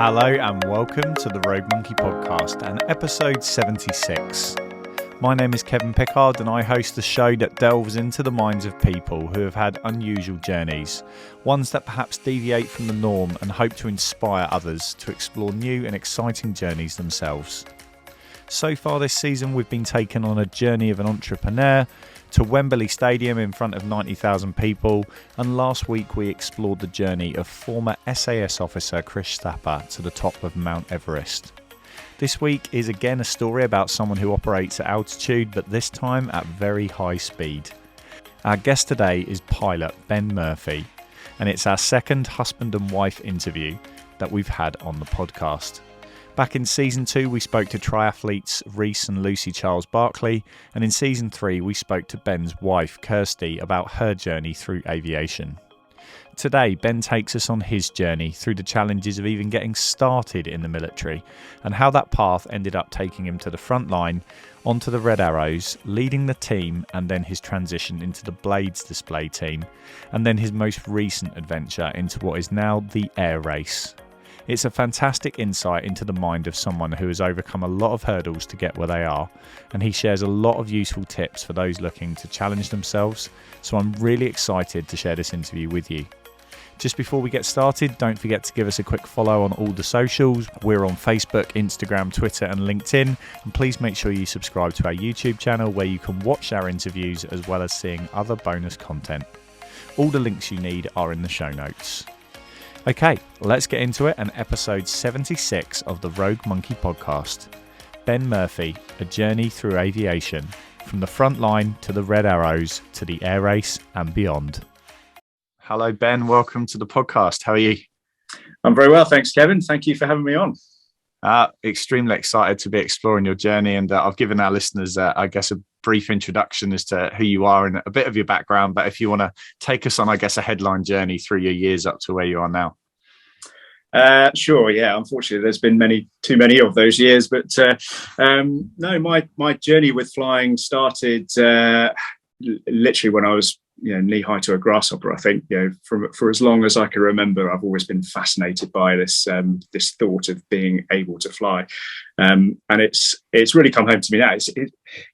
Hello and welcome to the Rogue Monkey Podcast and episode 76. My name is Kevin Pickard and I host a show that delves into the minds of people who have had unusual journeys, ones that perhaps deviate from the norm and hope to inspire others to explore new and exciting journeys themselves. So far this season we've been taken on a journey of an entrepreneur to Wembley Stadium in front of 90,000 people, and last week we explored the journey of former SAS officer Chris to the top of Mount Everest. This week is again a story about someone who operates at altitude, but this time at very high speed. Our guest today is pilot Ben Murphy, and it's our second husband and wife interview that we've had on the podcast. Back in Season 2, we spoke to triathletes Reece and Lucy Charles-Barclay, and in Season 3, we spoke to Ben's wife, Kirsty, about her journey through aviation. Today, Ben takes us on his journey through the challenges of even getting started in the military, and how that path ended up taking him to the front line, onto the Red Arrows, leading the team, and then his transition into the Blades display team, and then his most recent adventure into what is now the air race. It's a fantastic insight into the mind of someone who has overcome a lot of hurdles to get where they are, and he shares a lot of useful tips for those looking to challenge themselves, so I'm really excited to share this interview with you. Just before we get started, don't forget to give us a quick follow on all the socials. We're on Facebook, Instagram, Twitter and LinkedIn, and please make sure you subscribe to our YouTube channel where you can watch our interviews as well as seeing other bonus content. All the links you need are in the show notes. Okay, let's get into it and episode 76 of the Rogue Monkey Podcast. Ben Murphy, a journey through aviation, from the front line to the Red Arrows to the air race and beyond. Hello, Ben. Welcome to the podcast. How are you? I'm very well, thanks, Kevin. Thank you for having me on. Extremely excited to be exploring your journey, and I've given our listeners, I guess, a brief introduction as to who you are and a bit of your background. But if you want to take us on, I guess, a headline journey through your years up to where you are now. Sure. Yeah. Unfortunately, there's been too many of those years. But no, my journey with flying started literally when I was knee high to a grasshopper. I think for as long as I can remember, I've always been fascinated by this thought of being able to fly, and it's really come home to me now.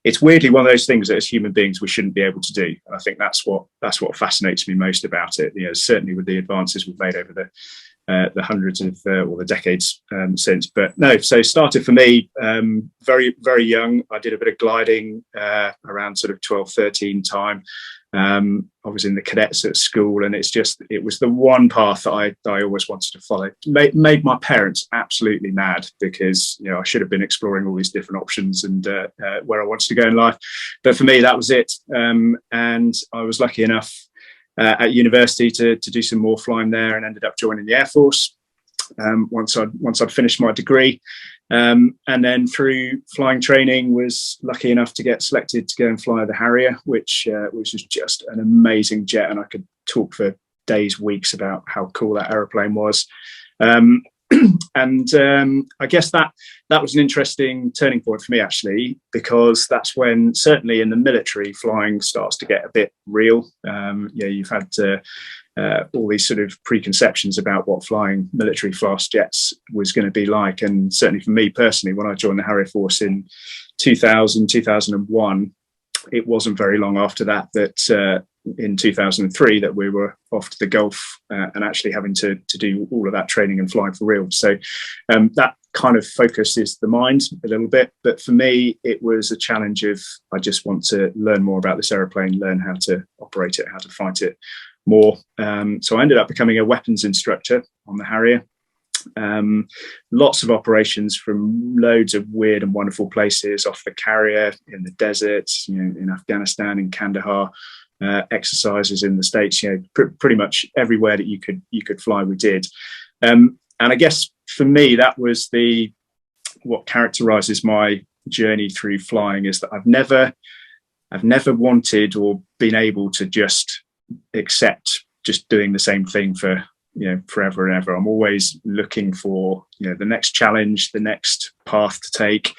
It's weirdly one of those things that as human beings we shouldn't be able to do. And I think that's what fascinates me most about it. Certainly with the advances we've made over the hundreds of or the decades since. But no, so started for me very, very young. I did a bit of gliding around sort of 12, 13 time. I was in the cadets at school, and it was the one path that I always wanted to follow. Made my parents absolutely mad because I should have been exploring all these different options and where I wanted to go in life. But for me, that was it. And I was lucky enough at university to do some more flying there, and ended up joining the Air Force once I'd finished my degree. And then through flying training, was lucky enough to get selected to go and fly the Harrier, which was just an amazing jet, and I could talk for days, weeks about how cool that aeroplane was. And I guess that was an interesting turning point for me, actually, because that's when, certainly in the military, flying starts to get a bit real. You've had all these sort of preconceptions about what flying military fast jets was going to be like. And certainly for me personally, when I joined the Harrier Force in 2001, it wasn't very long after that in 2003 that we were off to the Gulf and actually having to do all of that training and flying for real. So that kind of focuses the mind a little bit. But for me, it was a challenge of, I just want to learn more about this aeroplane, learn how to operate it, how to fight it more. So I ended up becoming a weapons instructor on the Harrier. Lots of operations from loads of weird and wonderful places, off the carrier, in the desert, in Afghanistan, in Kandahar, exercises in the States, pretty much everywhere that you could fly, we did. And I guess for me, that was what characterizes my journey through flying, is that I've never wanted or been able to just accept just doing the same thing for forever and ever. I'm always looking for the next challenge, the next path to take.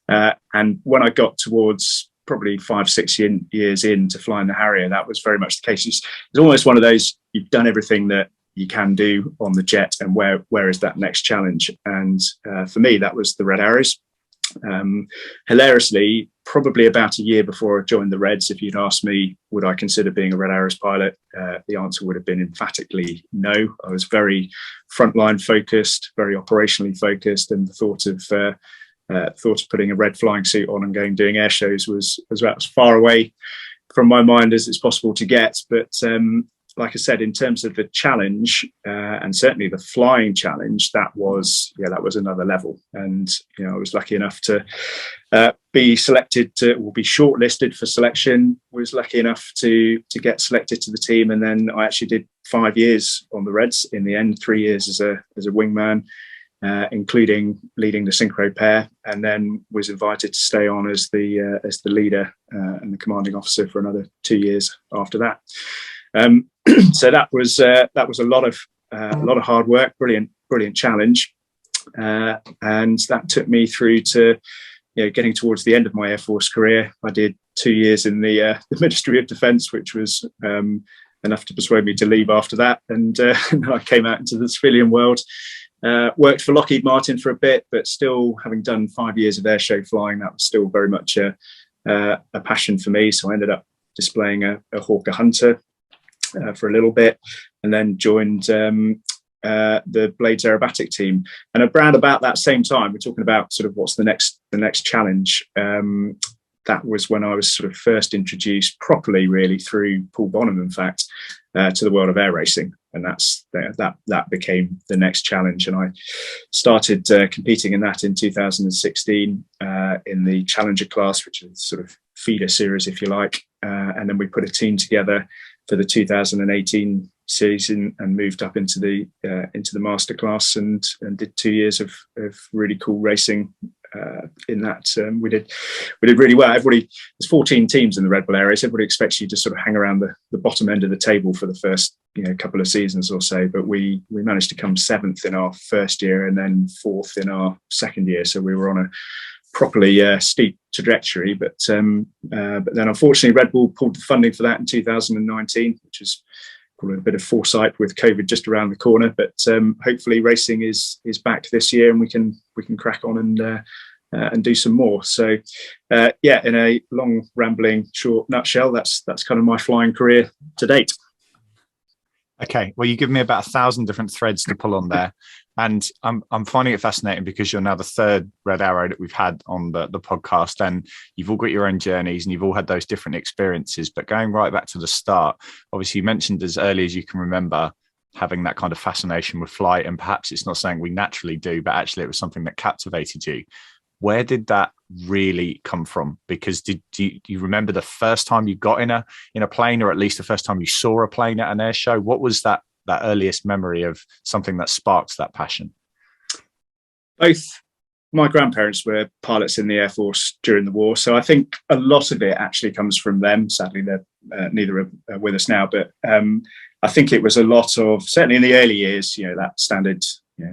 And when I got towards probably 5-6 years into flying the Harrier, that was very much the case. It's almost one of those, you've done everything that you can do on the jet, and where is that next challenge. And for me, that was the Red Arrows. Hilariously, probably about a year before I joined the Reds, if you'd asked me would I consider being a Red Arrows pilot, the answer would have been emphatically no. I was very frontline focused, very operationally focused, and the thought of putting a red flying suit on and going doing air shows was about as far away from my mind as it's possible to get. But like I said, in terms of the challenge, and certainly the flying challenge, that was another level. And I was lucky enough to be selected or be shortlisted for selection. Was lucky enough to get selected to the team, and then I actually did 5 years on the Reds in the end. 3 years as a wingman, including leading the synchro pair, and then was invited to stay on as the leader and the commanding officer for another 2 years after that. So that was a lot of hard work, brilliant challenge, and that took me through to getting towards the end of my Air Force career. I did 2 years in the Ministry of Defence, which was enough to persuade me to leave after that, and I came out into the civilian world. Worked for Lockheed Martin for a bit, but still, having done 5 years of airshow flying, that was still very much a passion for me. So I ended up displaying a Hawker Hunter for a little bit, and then joined the Blades aerobatic team. And around about that same time, we're talking about sort of what's the next challenge. That was when I was sort of first introduced properly, really, through Paul Bonham, in fact, to the world of air racing, and that became the next challenge. And I started competing in that in 2016 in the Challenger class, which is sort of feeder series, if you like. And then we put a team together for the 2018 season and moved up into the master class and did 2 years of really cool racing in that. We did really well. There's 14 teams in the Red Bull Air Race. Everybody expects you to sort of hang around the bottom end of the table for the first couple of seasons or so, but we managed to come 7th in our first year and then 4th in our second year. So we were on a properly steep trajectory, but then unfortunately Red Bull pulled the funding for that in 2019, which is probably a bit of foresight with COVID just around the corner. But hopefully racing is back this year, and we can crack on and do some more. So in a long, rambling, short nutshell, that's kind of my flying career to date. Okay, well, you give me about 1,000 different threads to pull on there, and I'm finding it fascinating because you're now the third Red Arrow that we've had on the podcast, and you've all got your own journeys and you've all had those different experiences. But going right back to the start, obviously you mentioned as early as you can remember having that kind of fascination with flight, and perhaps it's not something we naturally do, but actually it was something that captivated you. Where did that really come from? Because do you remember the first time you got in a plane, or at least the first time you saw a plane at an air show? What was that earliest memory of something that sparked that passion? Both my grandparents were pilots in the Air Force during the war, so I think a lot of it actually comes from them. Sadly, they're neither are with us now, but I think it was a lot of, certainly in the early years, that standard,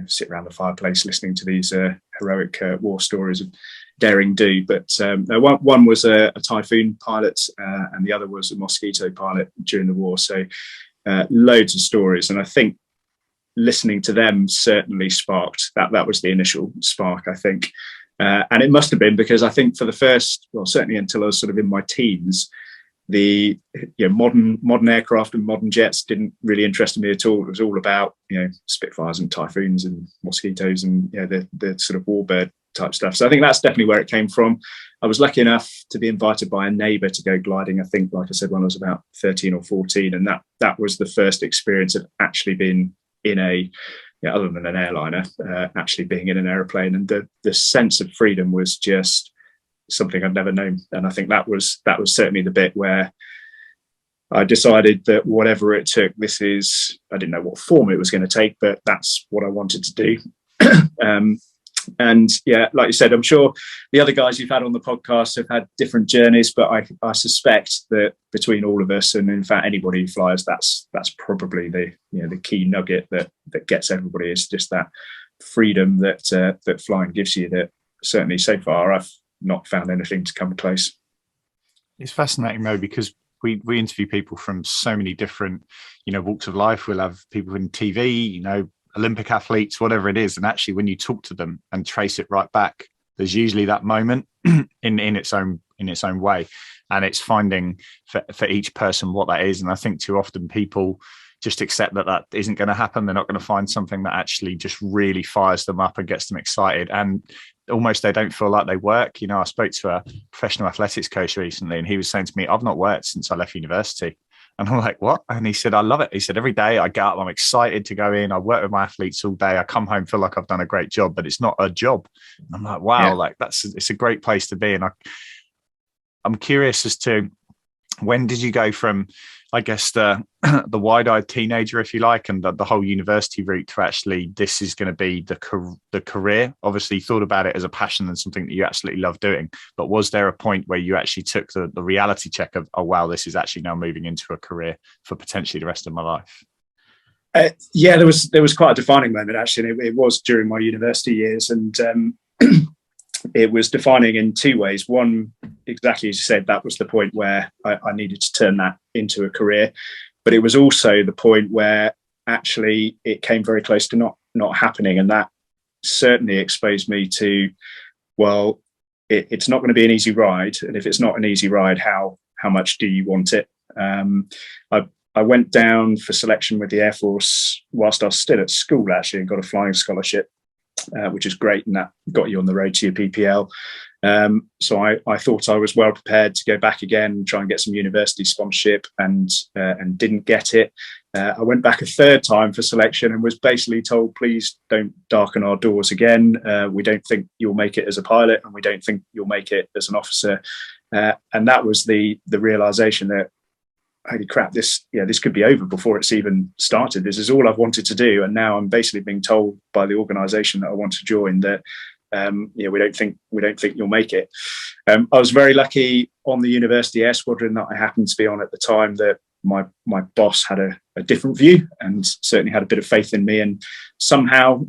sit around the fireplace listening to these heroic war stories of daring do. But one was a Typhoon pilot, and the other was a Mosquito pilot during the war. So loads of stories, and I think listening to them certainly sparked that was the initial spark, I think. And it must have been because I think for the first, well, certainly until I was sort of in my teens, the modern aircraft and modern jets didn't really interest me at all. It was all about Spitfires and Typhoons and Mosquitoes and the sort of warbird type stuff. So I think that's definitely where it came from. I was lucky enough to be invited by a neighbour to go gliding, I think, like I said, when I was about 13 or 14, and that was the first experience of actually being in a other than an airliner, actually being in an aeroplane, and the sense of freedom was just something I'd never known. And I think that was certainly the bit where I decided that whatever it took, I didn't know what form it was going to take, but that's what I wanted to do. And like you said, I'm sure the other guys you've had on the podcast have had different journeys, but I suspect that between all of us, and in fact anybody who flies, that's probably the key nugget that gets everybody, is just that freedom that flying gives you, that certainly so far I've not found anything to come close. It's fascinating though, because we interview people from so many different, walks of life. We'll have people in TV, Olympic athletes, whatever it is. And actually, when you talk to them and trace it right back, there's usually that moment in its own way. And it's finding for each person what that is. And I think too often people just accept that isn't going to happen. They're not going to find something that actually just really fires them up and gets them excited. And almost they don't feel like they work. I spoke to a professional athletics coach recently, and he was saying to me, I've not worked since I left university. And I'm like, what? And he said, I love it. He said, every day I get up, I'm excited to go in. I work with my athletes all day. I come home, feel like I've done a great job, but it's not a job. And I'm like, wow, it's a great place to be. And I'm curious as to, when did you go from, I guess, the wide-eyed teenager, if you like, and the whole university route to actually, this is going to be the career? Obviously, you thought about it as a passion and something that you absolutely love doing. But was there a point where you actually took the reality check of, oh, wow, this is actually now moving into a career for potentially the rest of my life? There was quite a defining moment, actually. It was during my university years. And it was defining in two ways. One, exactly as you said, that was the point where I needed to turn that into a career. But it was also the point where actually it came very close to not happening. And that certainly exposed me to, well, it's not going to be an easy ride. And if it's not an easy ride, how much do you want it? I went down for selection with the Air Force whilst I was still at school, actually, and got a flying scholarship. Which is great, and that got you on the road to your PPL. So I thought I was well prepared to go back again, try and get some university sponsorship, and didn't get it. I went back a third time for selection and was basically told, please don't darken our doors again. We don't think you'll make it as a pilot, and we don't think you'll make it as an officer. And that was the realization that, holy crap, this could be over before it's even started. This is all I've wanted to do, and now I'm basically being told by the organisation that I want to join that we don't think you'll make it. I was very lucky on the university air squadron that I happened to be on at the time, that my boss had a different view and certainly had a bit of faith in me, and somehow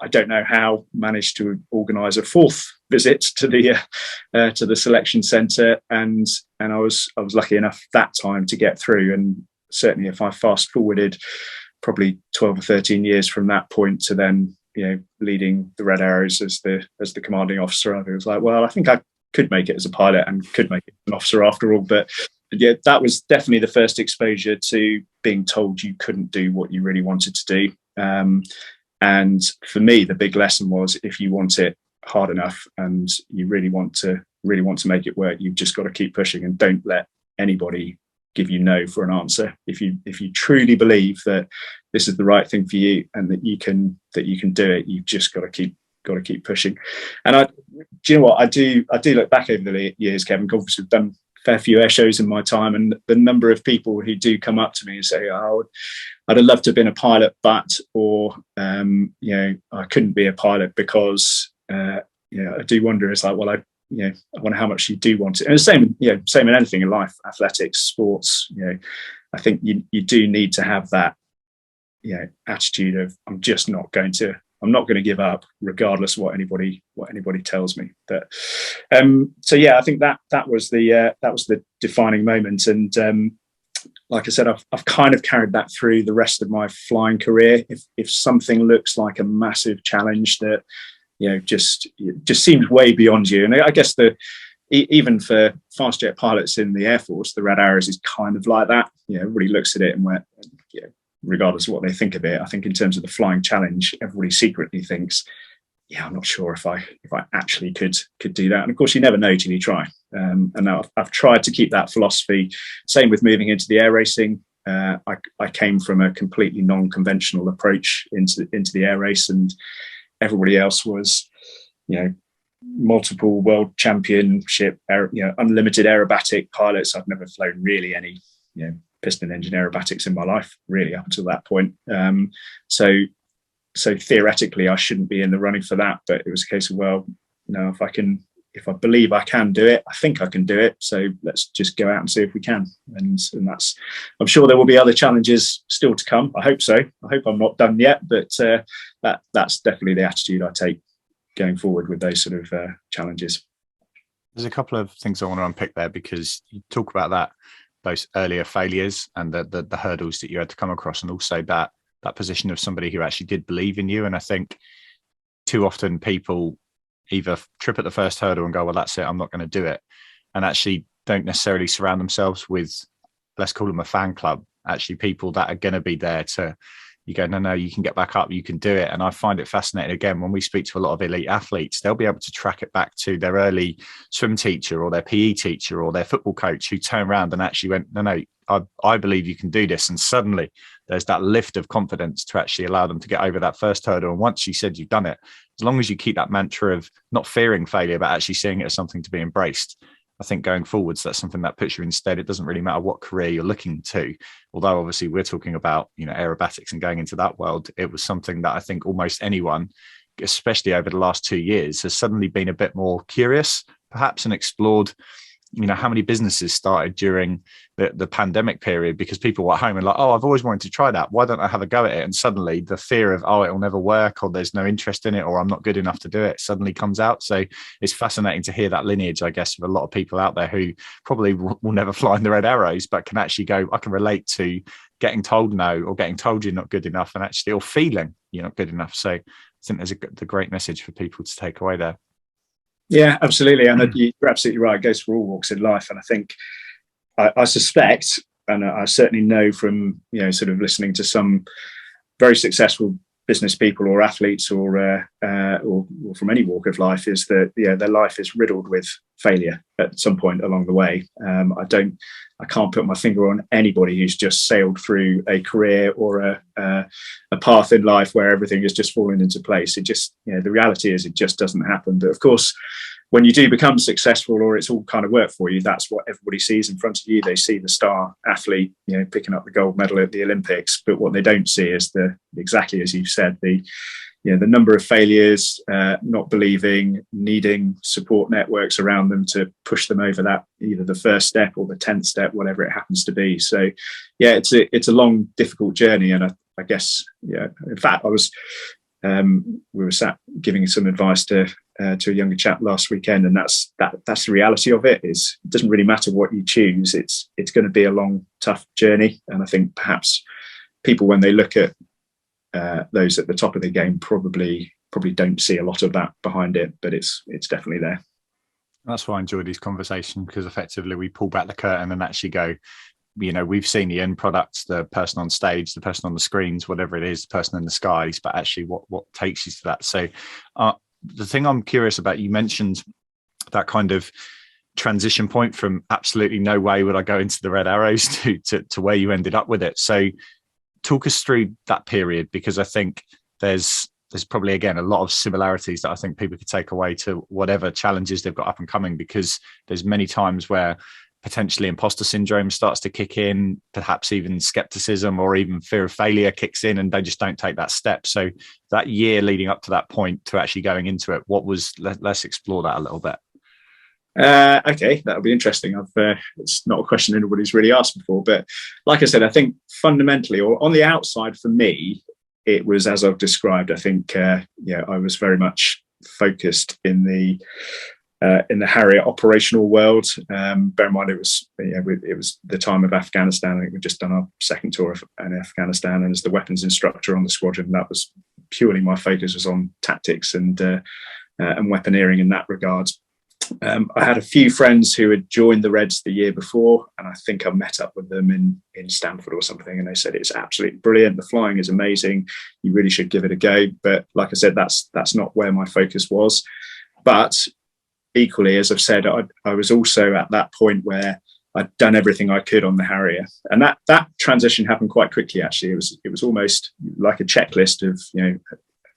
I don't know how, managed to organise a fourth visit to the selection centre, and I was lucky enough that time to get through. And certainly, if I fast forwarded probably 12 or 13 years from that point to then, leading the Red Arrows as the commanding officer, I was like, well, I think I could make it as a pilot and could make it an officer after all. But yeah, that was definitely the first exposure to being told you couldn't do what you really wanted to do. And for me, the big lesson was, if you want it hard enough and you really want to make it work, you've just got to keep pushing, and don't let anybody give you no for an answer. If you truly believe that this is the right thing for you and that you can do it, you've just got to keep pushing. And do you know what I do look back over the years, Kevin? Obviously, I've done a fair few air shows in my time, and the number of people who do come up to me and say, "Oh, I'd have loved to have been a pilot, but," or "I couldn't be a pilot because," I do wonder. It's like, well, I wonder how much you do want it. And the same in anything in life, athletics, sports. I think you do need to have that, attitude of, I'm not going to give up, regardless of what anybody tells me. But I think that was the defining moment. And like I said, I've kind of carried that through the rest of my flying career. If something looks like a massive challenge that just seems way beyond you, and I guess even for fast jet pilots in the Air Force, the Red Arrows is kind of like that. Everybody looks at it and regardless of what they think of it, I think in terms of the flying challenge, everybody secretly thinks, I'm not sure if I actually could do that. And of course, you never know till you try. And now I've tried to keep that philosophy. Same with moving into the air racing. I came from a completely non-conventional approach into the air race, and everybody else was, multiple world championship, unlimited aerobatic pilots. I've never flown really any, piston engine aerobatics in my life, really, up until that point. So theoretically, I shouldn't be in the running for that. But it was a case of, well, if I believe I can do it, I think I can do it. So let's just go out and see if we can. And that's, I'm sure there will be other challenges still to come. I hope so. I hope I'm not done yet. But that's definitely the attitude I take going forward with those sort of challenges. There's a couple of things I want to unpick there, because you talk about that those earlier failures and the hurdles that you had to come across, and also that position of somebody who actually did believe in you. And I think too often people either trip at the first hurdle and go, well, that's it, I'm not going to do it, and actually don't necessarily surround themselves with, let's call them a fan club, actually people that are going to be there to, you go, no, you can get back up, you can do it. And I find it fascinating, again, when we speak to a lot of elite athletes, they'll be able to track it back to their early swim teacher or their PE teacher or their football coach who turned around and actually went, no, I believe you can do this. And suddenly there's that lift of confidence to actually allow them to get over that first hurdle. And once you said you've done it, as long as you keep that mantra of not fearing failure, but actually seeing it as something to be embraced, I think going forwards, that's something that puts you instead. It doesn't really matter what career you're looking to, although obviously we're talking about, aerobatics and going into that world. It was something that I think almost anyone, especially over the last 2 years, has suddenly been a bit more curious, perhaps, and explored, how many businesses started during the pandemic period because people were at home and like, oh, I've always wanted to try that. Why don't I have a go at it? And suddenly the fear of, oh, it'll never work, or there's no interest in it, or I'm not good enough to do it, suddenly comes out. So it's fascinating to hear that lineage, I guess, of a lot of people out there who probably will never fly in the red arrows, but can actually go, I can relate to getting told no, or getting told you're not good enough, and actually, or feeling you're not good enough. So I think there's the great message for people to take away there. Yeah, absolutely. And you're absolutely right. It goes for all walks in life. And I think, I suspect, and I certainly know from, sort of listening to some very successful business people or athletes or from any walk of life, is that, their life is riddled with failure at some point along the way. I can't put my finger on anybody who's just sailed through a career or a path in life where everything is just falling into place. It just, the reality is it just doesn't happen. But of course, when you do become successful, or it's all kind of work for you, that's what everybody sees in front of you. They see the star athlete, picking up the gold medal at the Olympics. But what they don't see is exactly as you said, the number of failures, not believing, needing support networks around them to push them over that, either the first step or the 10th step, whatever it happens to be. So, yeah, it's a long, difficult journey. And I guess, in fact, we were sat giving some advice to a younger chap last weekend, and that's the reality of it. It doesn't really matter what you choose. It's going to be a long, tough journey. And I think perhaps people, when they look at those at the top of the game, probably don't see a lot of that behind it, but it's definitely there. That's why I enjoy these conversations, because effectively we pull back the curtain and actually go, we've seen the end products, the person on stage, the person on the screens, whatever it is, the person in the skies, but actually what takes you to that. So the thing I'm curious about, you mentioned that kind of transition point from absolutely no way would I go into the red arrows to where you ended up with it. So talk us through that period, because I think there's probably, again, a lot of similarities that I think people could take away to whatever challenges they've got up and coming, because there's many times where potentially imposter syndrome starts to kick in, perhaps even skepticism or even fear of failure kicks in, and they just don't take that step. So that year leading up to that point to actually going into it, let's explore that a little bit. Okay, that'll be interesting. It's not a question anybody's really asked before, but like I said, I think fundamentally, or on the outside for me, it was as I've described. I think, I was very much focused in the Harrier operational world. Bear in mind, it was the time of Afghanistan. I think we'd just done our second tour in Afghanistan, and as the weapons instructor on the squadron, that was purely my focus was on tactics and weaponeering in that regard. I had a few friends who had joined the Reds the year before, and I think I met up with them in Stanford or something, and they said it's absolutely brilliant. The flying is amazing. You really should give it a go. But like I said, that's not where my focus was. But equally, as I've said, I was also at that point where I'd done everything I could on the Harrier, and that transition happened quite quickly. Actually, it was almost like a checklist of,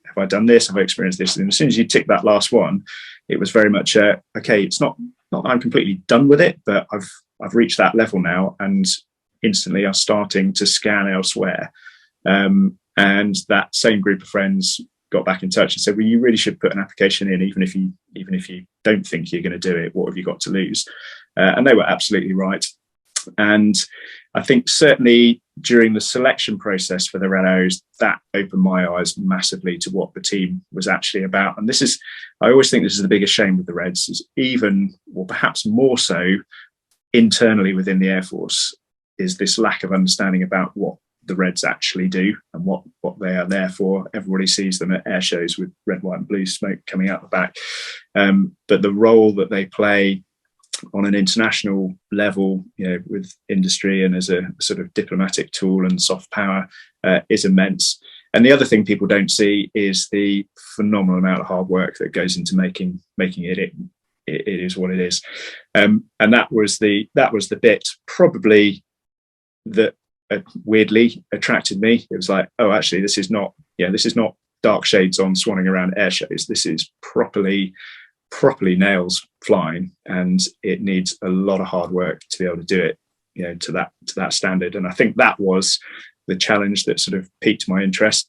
have I done this? Have I experienced this? And as soon as you tick that last one, it was very much okay. It's not I'm completely done with it, but I've reached that level now, and instantly I'm starting to scan elsewhere. And that same group of friends got back in touch and said, well, you really should put an application in, even if you don't think you're going to do it. What have you got to lose? And they were absolutely right. And I think certainly during the selection process for the Red Arrows, that opened my eyes massively to what the team was actually about. And I always think this is the biggest shame with the Reds, is even, or perhaps more so, internally within the Air Force. is this lack of understanding about what the Reds actually do and what they are there for. Everybody sees them at air shows with red, white, and blue smoke coming out the back, but the role that they play on an international level, with industry and as a sort of diplomatic tool and soft power, is immense. And the other thing people don't see is the phenomenal amount of hard work that goes into making it. It is what it is, and that was the bit probably that weirdly attracted me. It was like, oh, actually, this is not dark shades on swanning around air shows. This is properly nails flying, and it needs a lot of hard work to be able to do it, to that standard. And I think that was the challenge that sort of piqued my interest.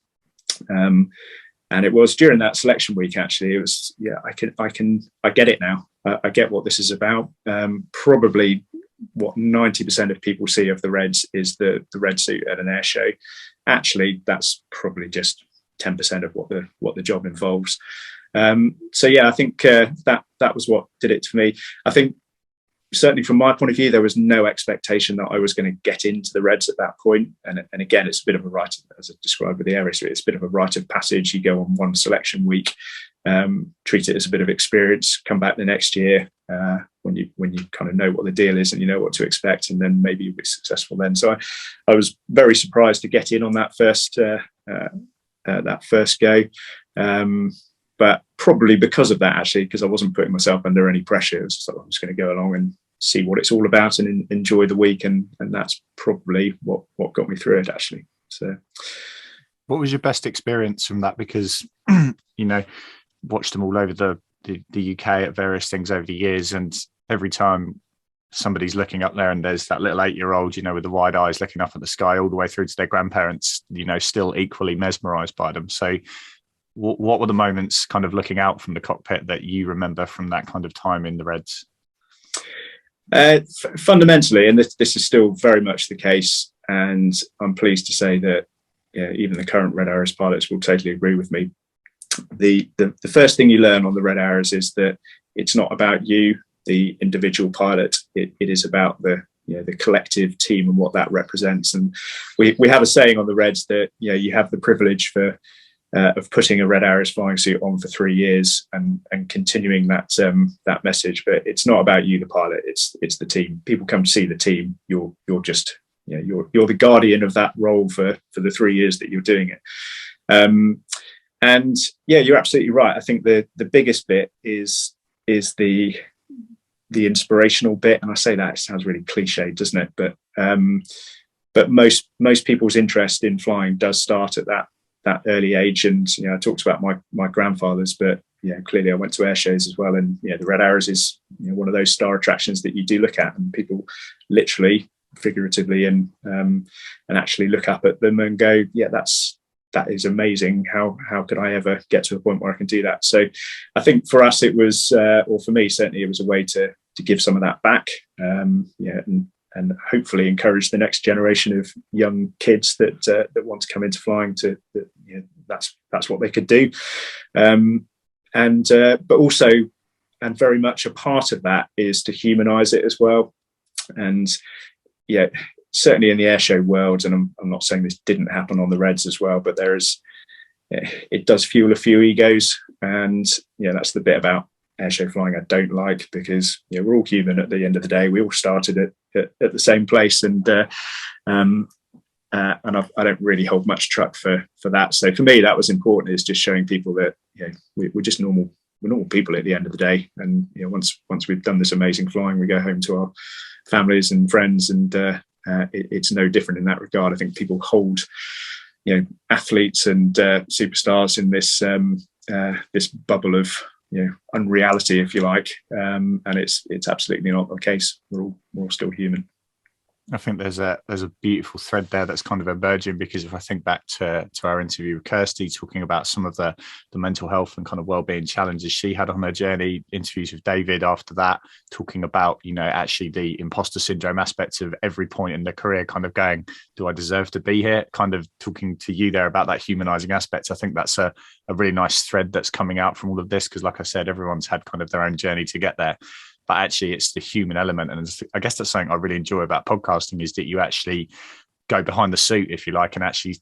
And it was during that selection week, actually. It was, I get it now. I get what this is about. Probably what 90% of people see of the Reds is the red suit at an air show. Actually, that's probably just 10% of what the job involves. So yeah, I think that was what did it for me. I think certainly from my point of view, there was no expectation that I was going to get into the Reds at that point. And again, it's a bit of a rite, as I described with the air race, it's a bit of a rite of passage. You go on one selection week, treat it as a bit of experience, come back the next year when you kind of know what the deal is and you know what to expect, and then maybe you'll be successful then. So I was very surprised to get in on that first go. But probably because of that, actually, because I wasn't putting myself under any pressure. It was just like, I'm just going to go along and see what it's all about and enjoy the week. And that's probably what got me through it, actually. So, what was your best experience from that? Because, watched them all over the UK at various things over the years. And every time somebody's looking up there and there's that little 8-year-old, with the wide eyes looking up at the sky all the way through to their grandparents, still equally mesmerized by them. So, what were the moments kind of looking out from the cockpit that you remember from that kind of time in the Reds? Fundamentally, and this is still very much the case, and I'm pleased to say that even the current Red Arrows pilots will totally agree with me. The first thing you learn on the Red Arrows is that it's not about you, the individual pilot. It is about the collective team and what that represents. And we have a saying on the Reds that you have the privilege of putting a Red Arrows flying suit on for 3 years and continuing that message. But it's not about you, the pilot. It's the team. People come to see the team. You're just you're the guardian of that role for the 3 years that you're doing it. And yeah, you're absolutely right. I think the biggest bit is the inspirational bit. And I say that, it sounds really cliche, doesn't it? But most people's interest in flying does start at that early age. And I talked about my grandfathers, but clearly I went to air shows as well. And the Red Arrows is one of those star attractions that you do look at, and people literally, figuratively, and actually look up at them and go, that is amazing. How could I ever get to a point where I can do that? So I think for us it was, or for me certainly, it was a way to give some of that back, and hopefully encourage the next generation of young kids that want to come into flying that's what they could do. But also, and very much a part of that, is to humanize it as well. And certainly in the airshow world, and I'm not saying this didn't happen on the Reds as well, but it does fuel a few egos. And that's the bit about airshow flying I don't like, because we're all human at the end of the day. We all started at the same place, and I don't really hold much truck for that. So for me, that was important, is just showing people that we're just normal. We're normal people at the end of the day. And once we've done this amazing flying, we go home to our families and friends, and it's no different in that regard. I think people hold athletes and superstars in this bubble of unreality, if you like, and it's absolutely not the case. We're all still human. I think there's a beautiful thread there that's kind of emerging, because if I think back to our interview with Kirsty, talking about some of the mental health and kind of well-being challenges she had on her journey, interviews with David after that, talking about actually the imposter syndrome aspects of every point in their career, kind of going, do I deserve to be here? Kind of talking to you there about that humanizing aspect. I think that's a really nice thread that's coming out from all of this, because like I said, everyone's had kind of their own journey to get there. but actually it's the human element. And I guess that's something I really enjoy about podcasting, is that you actually go behind the suit, if you like, and actually,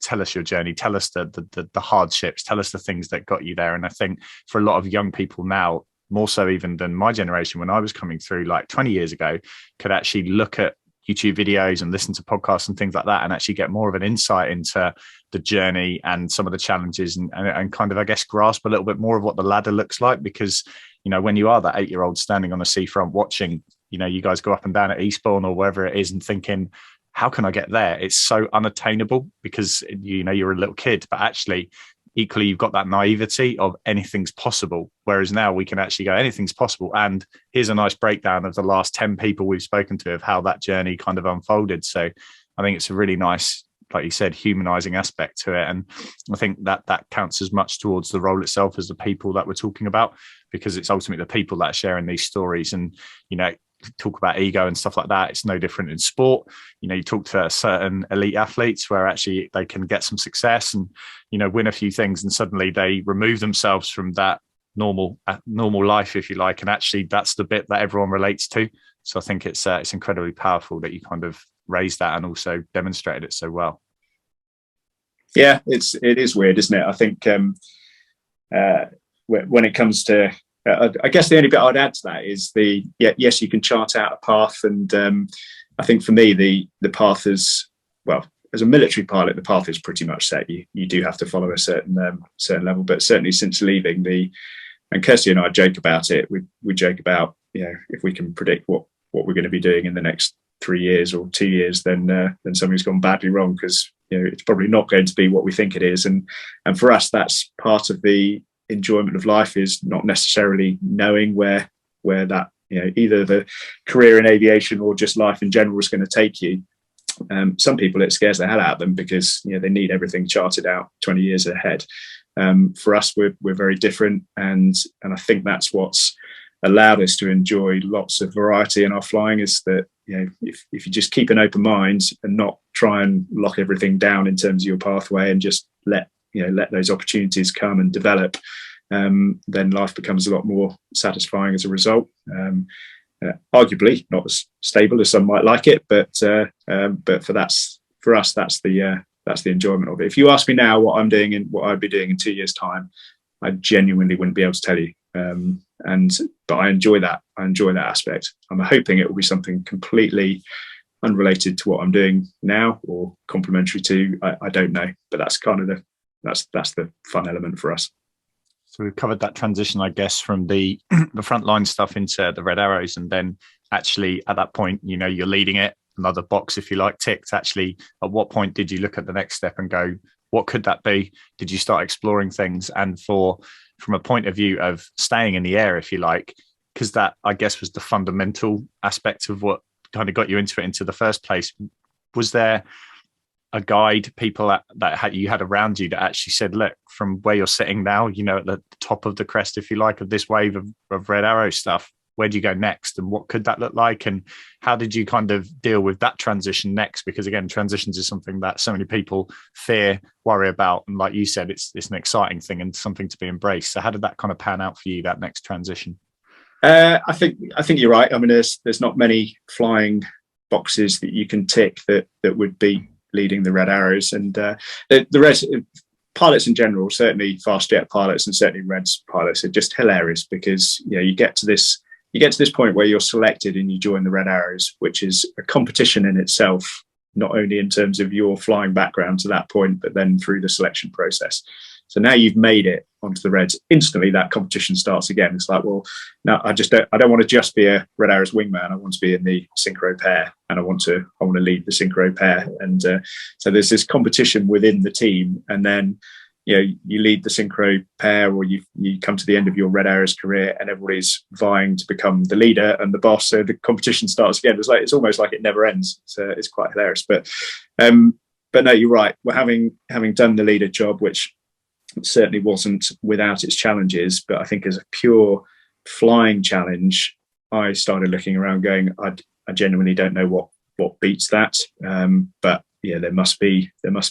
tell us your journey, tell us the hardships, tell us the things that got you there. And I think for a lot of young people now, more so even than my generation when I was coming through like 20 years ago, could actually look at YouTube videos and listen to podcasts and things like that, and actually get more of an insight into the journey and some of the challenges, and kind of, I guess, grasp a little bit more of what the ladder looks like. Because, when you are that 8-year-old standing on the seafront watching, you guys go up and down at Eastbourne or wherever it is and thinking, how can I get there? It's so unattainable because, you're a little kid, but actually equally, you've got that naivety of anything's possible. Whereas now we can actually go, anything's possible. And here's a nice breakdown of the last 10 people we've spoken to of how that journey kind of unfolded. So I think it's a really nice, like you said, humanizing aspect to it. And I think that counts as much towards the role itself as the people that we're talking about, because it's ultimately the people that are sharing these stories. And, talk about ego and stuff like that. It's no different in sport. You talk to certain elite athletes where actually they can get some success and, win a few things, and suddenly they remove themselves from that normal life, if you like. And actually that's the bit that everyone relates to. So I think it's incredibly powerful that you kind of raised that and also demonstrated it so well. Yeah, it is weird, isn't it? I think when it comes to, I guess the only bit I'd add to that is yes, you can chart out a path. And I think for me, the path is, well, as a military pilot, the path is pretty much set. You do have to follow a certain level, but certainly since leaving and Kirsty and I joke about it. We joke about, if we can predict what we're going to be doing in the next 3 years or 2 years, then something's gone badly wrong, because it's probably not going to be what we think it is. And for us, that's part of the enjoyment of life, is not necessarily knowing where that either the career in aviation or just life in general is going to take you. Some people, it scares the hell out of them because they need everything charted out 20 years ahead. For us, we're very different, and I think that's what's allowed us to enjoy lots of variety in our flying, is that if you just keep an open mind and not try and lock everything down in terms of your pathway, and just let those opportunities come and develop, then life becomes a lot more satisfying as a result. Arguably not as stable as some might like it, but for us, that's the enjoyment of it. If you ask me now what I'm doing and what I'd be doing in 2 years' time, I genuinely wouldn't be able to tell you. But I enjoy that. I enjoy that aspect. I'm hoping it will be something completely unrelated to what I'm doing now, or complementary to. I don't know, but that's kind of that's the fun element for us. So we've covered that transition, I guess, from the frontline stuff into the Red Arrows, and then actually at that point, you're leading it. Another box, if you like, ticked. Actually, at what point did you look at the next step and go, what could that be? Did you start exploring things? And from a point of view of staying in the air, if you like, because that, I guess, was the fundamental aspect of what kind of got you into the first place. Was there a guide, people that you had around you that actually said, look, from where you're sitting now, at the top of the crest, if you like, of this wave of Red Arrow stuff, where do you go next, and what could that look like, and how did you kind of deal with that transition next? Because again, transitions is something that so many people fear, worry about, and like you said, it's an exciting thing and something to be embraced. So how did that kind of pan out for you, that next transition? I think you're right. I mean, there's not many flying boxes that you can tick that would be leading the Red Arrows, and the rest pilots in general, certainly fast jet pilots and certainly Reds pilots, are just hilarious, because you get to this point where you're selected and you join the Red Arrows, which is a competition in itself, not only in terms of your flying background to that point, but then through the selection process. So now you've made it onto the Reds, instantly that competition starts again. It's like, well, no, I don't want to just be a Red Arrows wingman. I want to be in the synchro pair, and I want to lead the synchro pair. And so there's this competition within the team, and then you lead the synchro pair, or you come to the end of your Red Arrows career, and everybody's vying to become the leader and the boss. So the competition starts again. It's almost like it never ends. So it's quite hilarious. But no, you're right. We're having done the leader job, which certainly wasn't without its challenges, but I think as a pure flying challenge, I started looking around going, I genuinely don't know what beats that. But yeah, there must be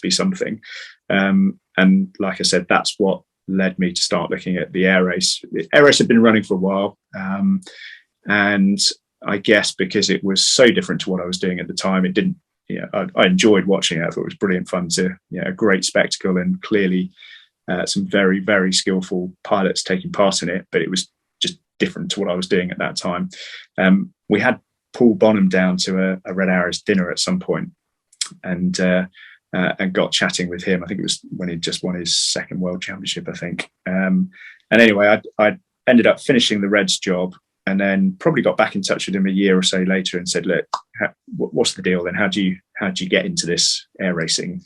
something. And like I said, that's what led me to start looking at the air race. The air race had been running for a while. And I guess because it was so different to what I was doing at the time, it didn't, I enjoyed watching it. I thought it was brilliant fun a great spectacle, and clearly some very, very skillful pilots taking part in it, but it was just different to what I was doing at that time. We had Paul Bonham down to a Red Arrows dinner at some point, and got chatting with him. I think it was when he just won his second World Championship, I think. And anyway, I ended up finishing the Reds job, and then probably got back in touch with him a year or so later and said, look, what's the deal then? How do you get into this air racing,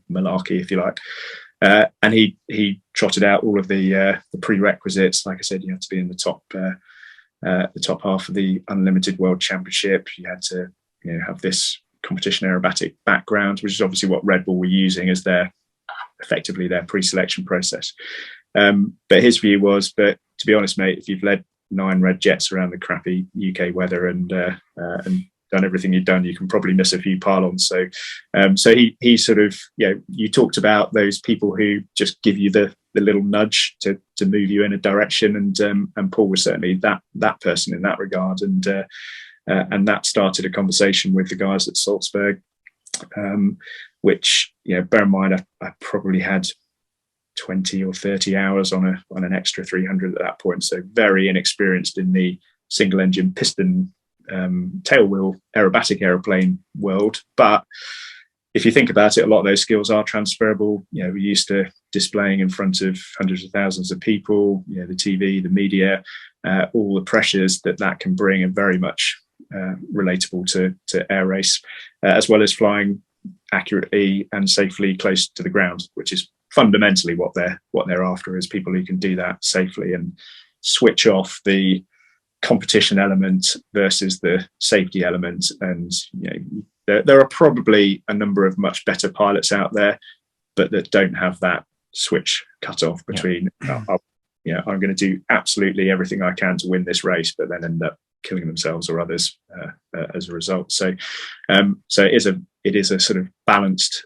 malarkey, if you like? And he trotted out all of the prerequisites. Like I said, you had to be in the top half of the Unlimited World Championship. You had to have this competition aerobatic background, which is obviously what Red Bull were using as effectively their pre-selection process. But his view was, but to be honest, mate, if you've led 9 red jets around the crappy UK weather and done everything you've done, you can probably miss a few pylons. So he sort of, you talked about those people who just give you the little nudge to move you in a direction, and Paul was certainly that person in that regard, and that started a conversation with the guys at Salzburg, which, bear in mind, I probably had 20 or 30 hours on an extra 300 at that point, so very inexperienced in the single engine piston tailwheel aerobatic aeroplane world. But if you think about it, a lot of those skills are transferable. We're used to displaying in front of hundreds of thousands of people, the TV, the media, all the pressures that can bring are very much relatable to air race, as well as flying accurately and safely close to the ground, which is fundamentally what they're after, is people who can do that safely and switch off the competition element versus the safety element. And there are probably a number of much better pilots out there, but that don't have that switch cut off between I'm going to do absolutely everything I can to win this race, but then end up killing themselves or others as a result. So it is a sort of balanced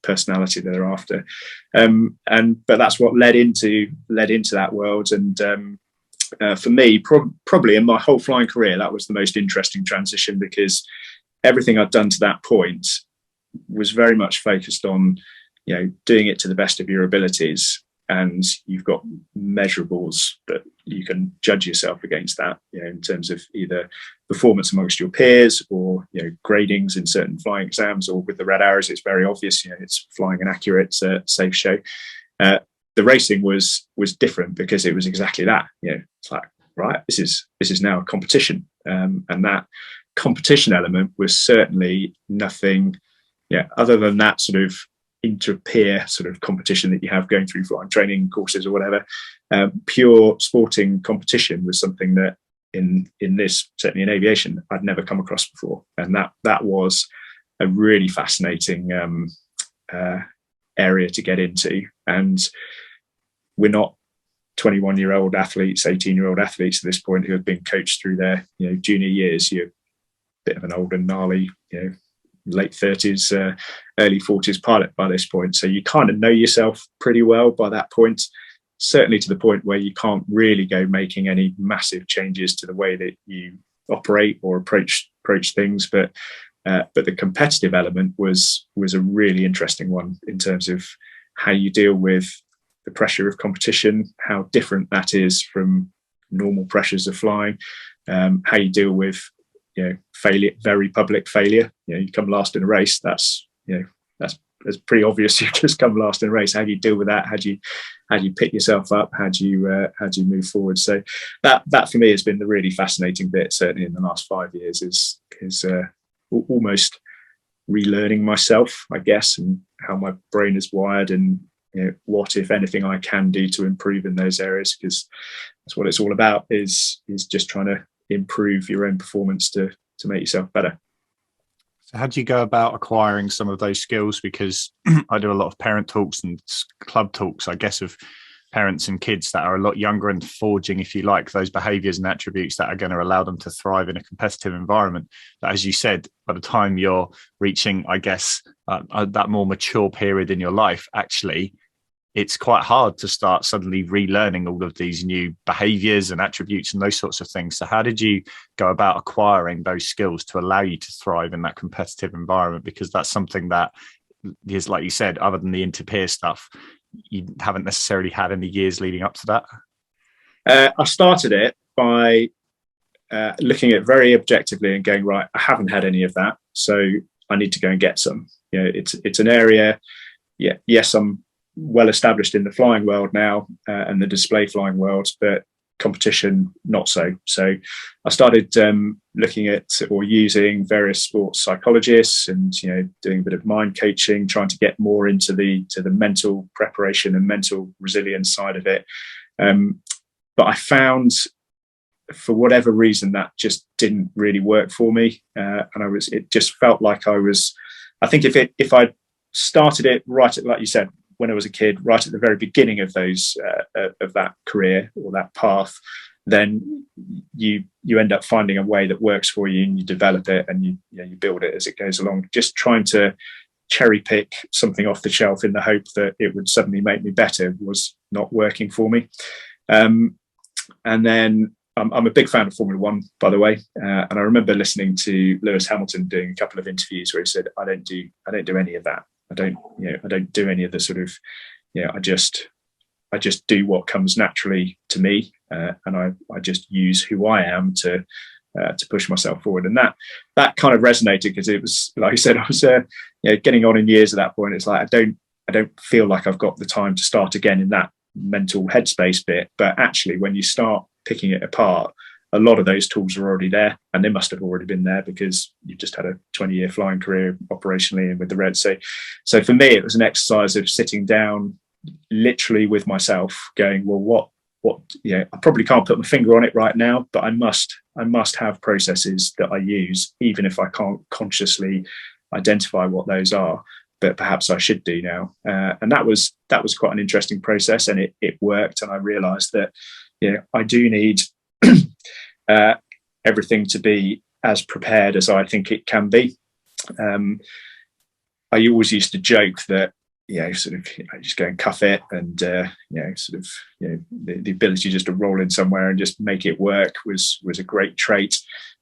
personality that they're after, but that's what led into that world. And for me, probably in my whole flying career, that was the most interesting transition, because everything I'd done to that point was very much focused on doing it to the best of your abilities, and you've got measurables that you can judge yourself against that, in terms of either performance amongst your peers or gradings in certain flying exams, or with the Red Arrows it's very obvious, it's flying an accurate safe show. The racing was different, because it was exactly that. It's like, right, this is now a competition, and that competition element was certainly nothing other than that sort of inter-peer sort of competition that you have going through flying training courses or whatever. Pure sporting competition was something that in this, certainly in aviation, I'd never come across before, and that was a really fascinating area to get into. And we're not 21-year-old athletes, 18-year-old athletes at this point who have been coached through their junior years. You're a bit of an old and gnarly, late 30s, early 40s pilot by this point. So you kind of know yourself pretty well by that point, certainly to the point where you can't really go making any massive changes to the way that you operate or approach things. But the competitive element was a really interesting one, in terms of how you deal with the pressure of competition, how different that is from normal pressures of flying, how you deal with failure, very public failure. You come last in a race, that's pretty obvious. You've just come last in a race. How do you deal with that? How do you pick yourself up? How do you move forward? So that for me has been the really fascinating bit, certainly in the last 5 years, is almost relearning myself, I guess, and how my brain is wired, and what, if anything, I can do to improve in those areas, because that's what it's all about, is just trying to improve your own performance to make yourself better. So how do you go about acquiring some of those skills? Because I do a lot of parent talks and club talks, I guess, of parents and kids that are a lot younger, and forging, if you like, those behaviours and attributes that are going to allow them to thrive in a competitive environment. But as you said, by the time you're reaching, I guess, that more mature period in your life, actually, it's quite hard to start suddenly relearning all of these new behaviors and attributes and those sorts of things. So how did you go about acquiring those skills to allow you to thrive in that competitive environment? Because that's something that is, like you said, other than the inter-peer stuff, you haven't necessarily had any years leading up to that. I started it by looking at very objectively and going, right, I haven't had any of that, so I need to go and get some. It's an area. Yeah, yes, I'm well established in the flying world now and the display flying world, but competition not so. So I started looking at or using various sports psychologists and doing a bit of mind coaching, trying to get more into the mental preparation and mental resilience side of it. But I found, for whatever reason, that just didn't really work for me, and it just felt like I think if I started it right at, like you said, when I was a kid, right at the very beginning of those of that career or that path, then you end up finding a way that works for you, and you develop it, and you build it as it goes along. Just trying to cherry pick something off the shelf in the hope that it would suddenly make me better was not working for me. And then I'm a big fan of Formula One, by the way, and I remember listening to Lewis Hamilton doing a couple of interviews where he said, "I don't do any of that. I don't do any of the sort of, I just do what comes naturally to me, and I just use who I am to push myself forward." And that kind of resonated, because it was, like I said, I was getting on in years at that point. It's like I don't feel like I've got the time to start again in that mental headspace bit. But actually, when you start picking it apart, a lot of those tools are already there, and they must have already been there because you've just had a 20-year flying career operationally and with the Reds. So for me, it was an exercise of sitting down literally with myself going, well, what I probably can't put my finger on it right now, but I must have processes that I use, even if I can't consciously identify what those are, but perhaps I should do now. And that was quite an interesting process, and it worked. And I realized that I do need everything to be as prepared as I think it can be. I always used to joke that just go and cuff it, and the ability just to roll in somewhere and just make it work was a great trait,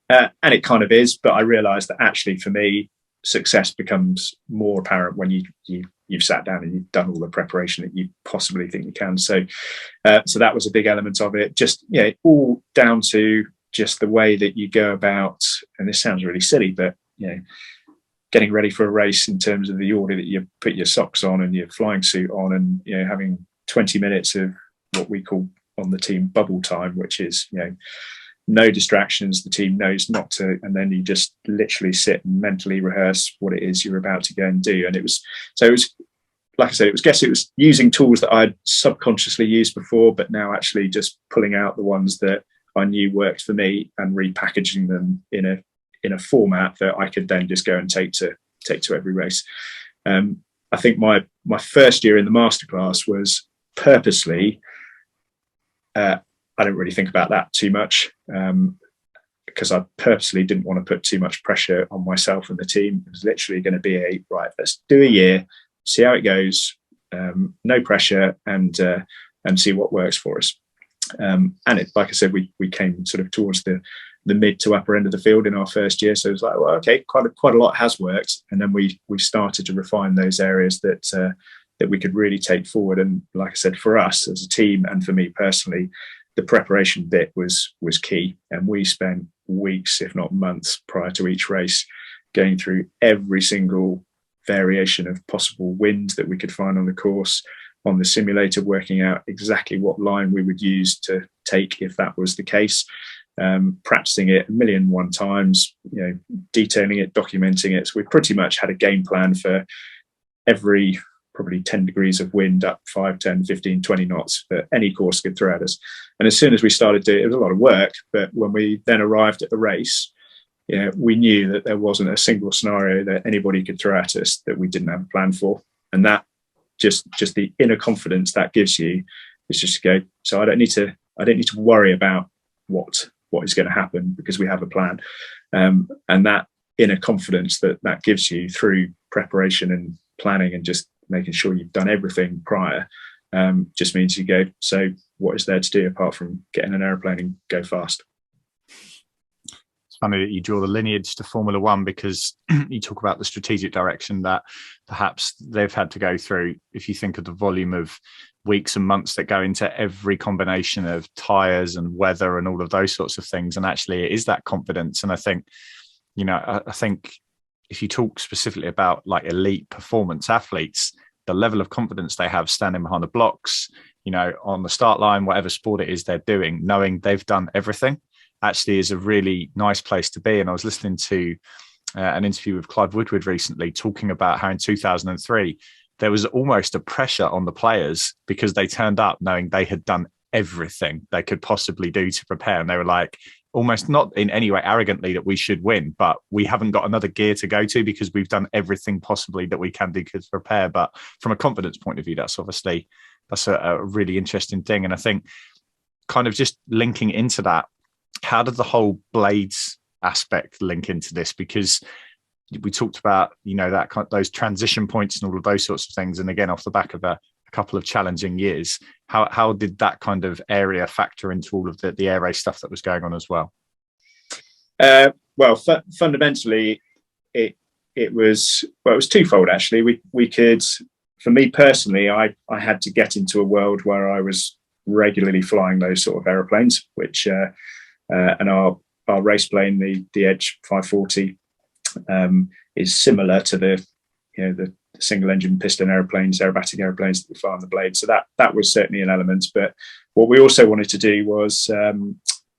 and it kind of is. But I realized that actually, for me, success becomes more apparent when you've sat down and you've done all the preparation that you possibly think you can. So that was a big element of it. Just all down to just the way that you go about, and this sounds really silly, but getting ready for a race in terms of the order that you put your socks on and your flying suit on, and having 20 minutes of what we call on the team bubble time, which is no distractions. The team knows not to, and then you just literally sit and mentally rehearse what it is you're about to go and do. And it was like I said, it was using tools that I'd subconsciously used before, but now actually just pulling out the ones that I knew worked for me and repackaging them in a format that I could then just go and take to every race. I think my first year in the masterclass was purposely, I didn't really think about that too much, because I purposely didn't want to put too much pressure on myself and the team. It was literally going to be right, let's do a year, see how it goes, no pressure, and see what works for us. And like I said, we came sort of towards the mid to upper end of the field in our first year. So it was like, well, okay, quite a lot has worked. And then we started to refine those areas that we could really take forward. And like I said, for us as a team, and for me personally, the preparation bit was key. And we spent weeks, if not months, prior to each race going through every single variation of possible wind that we could find on the course, on the simulator, working out exactly what line we would use to take if that was the case, practicing it 1,000,001 times, detailing it, documenting it. So we pretty much had a game plan for every probably 10 degrees of wind up 5, 10, 15, 20 knots that any course could throw at us. And as soon as we started doing it, it was a lot of work. But when we then arrived at the race, we knew that there wasn't a single scenario that anybody could throw at us that we didn't have a plan for. And that just the inner confidence that gives you is just to go, so I don't need to worry about what is going to happen, because we have a plan. And that inner confidence that gives you through preparation and planning and just making sure you've done everything prior just means you go, so what is there to do apart from get in an aeroplane and go fast? It's funny that you draw the lineage to Formula One, because you talk about the strategic direction that perhaps they've had to go through. If you think of the volume of weeks and months that go into every combination of tyres and weather and all of those sorts of things, and actually it is that confidence. And I think, I think if you talk specifically about like elite performance athletes, the level of confidence they have standing behind the blocks, on the start line, whatever sport it is they're doing, knowing they've done everything, actually is a really nice place to be. And I was listening to an interview with Clive Woodward recently, talking about how in 2003, there was almost a pressure on the players because they turned up knowing they had done everything they could possibly do to prepare. And they were like, almost not in any way arrogantly that we should win, but we haven't got another gear to go to because we've done everything possibly that we can do to prepare. But from a confidence point of view, that's a really interesting thing. And I think kind of just linking into that, how did the whole blades aspect link into this? Because we talked about, that those transition points and all of those sorts of things. And again, off the back of a couple of challenging years, how did that kind of area factor into all of the air race stuff that was going on as well? Fundamentally, it was twofold actually. We could, for me personally, I had to get into a world where I was regularly flying those sort of aeroplanes, which and our race plane, the Edge 540, is similar to the single engine piston aerobatic aeroplanes that we fly on the blade. So that was certainly an element. But what we also wanted to do was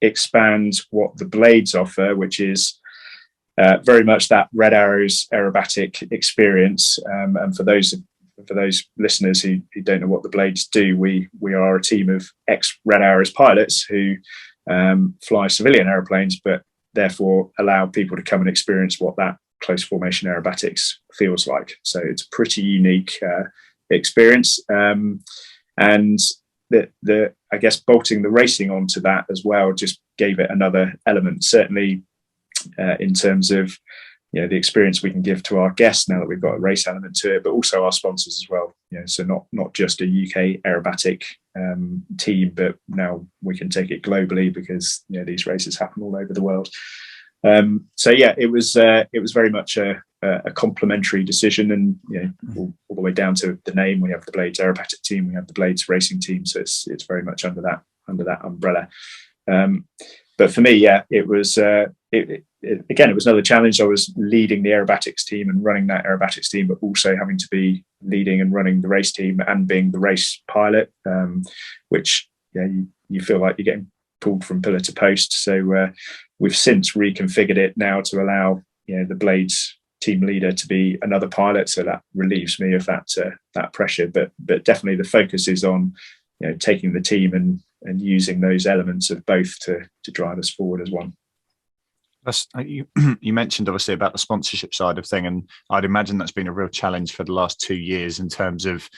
expand what the blades offer, which is very much that Red Arrows aerobatic experience. And for those listeners who don't know what the blades do, we are a team of ex Red Arrows pilots who fly civilian aeroplanes, but therefore allow people to come and experience what that close formation aerobatics feels like. So it's a pretty unique experience. And the I guess bolting the racing onto that as well just gave it another element, certainly in terms of the experience we can give to our guests now that we've got a race element to it, but also our sponsors as well. So not just a UK aerobatic team, but now we can take it globally because these races happen all over the world. It was very much a complementary decision, and all the way down to the name. We have the Blades Aerobatic Team, we have the Blades Racing Team, so it's very much under that umbrella. But for me, it was it was another challenge. I was leading the aerobatics team and running that aerobatics team, but also having to be leading and running the race team and being the race pilot, which you feel like you're getting pulled from pillar to post. So we've since reconfigured it now to allow the Blades team leader to be another pilot, so that relieves me of that pressure. But definitely the focus is on taking the team and using those elements of both to drive us forward as one. You mentioned obviously about the sponsorship side of thing, and I'd imagine that's been a real challenge for the last 2 years in terms of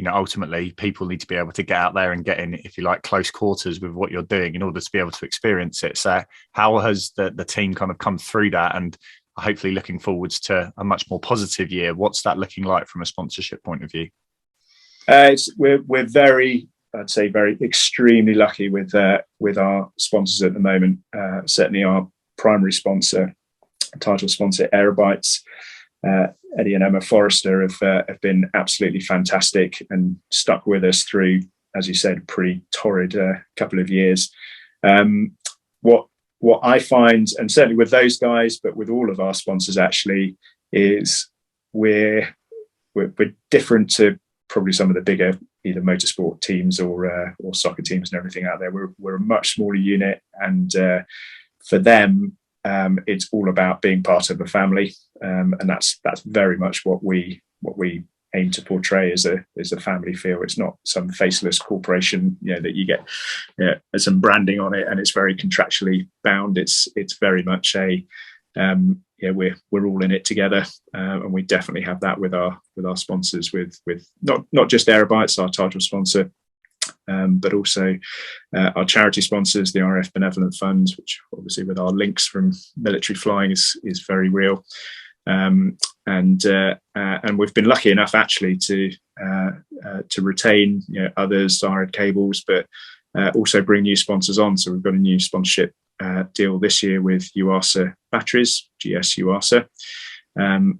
ultimately people need to be able to get out there and get in, if you like, close quarters with what you're doing in order to be able to experience it. So how has the team kind of come through that, and hopefully looking forwards to a much more positive year? What's that looking like from a sponsorship point of view? We're very, I'd say, very extremely lucky with our sponsors at the moment. Certainly our primary sponsor, title sponsor, Aerobites, Eddie and Emma Forrester have been absolutely fantastic and stuck with us through, as you said, pretty torrid couple of years. What I find, and certainly with those guys, but with all of our sponsors actually, is we're different to probably some of the bigger either motorsport teams or soccer teams and everything out there. We're a much smaller unit, and for them, it's all about being part of a family, and that's very much what we aim to portray as a family feel. It's not some faceless corporation, that you get some branding on it and it's very contractually bound. It's very much we're all in it together, and we definitely have that with our sponsors, with not just Aerobites, our title sponsor, but also our charity sponsors, the RF Benevolent Fund, which obviously with our links from military flying is very real. And we've been lucky enough actually to to retain others, Sired Cables, but also bring new sponsors on. So we've got a new sponsorship deal this year with UASA Batteries, GS UASA,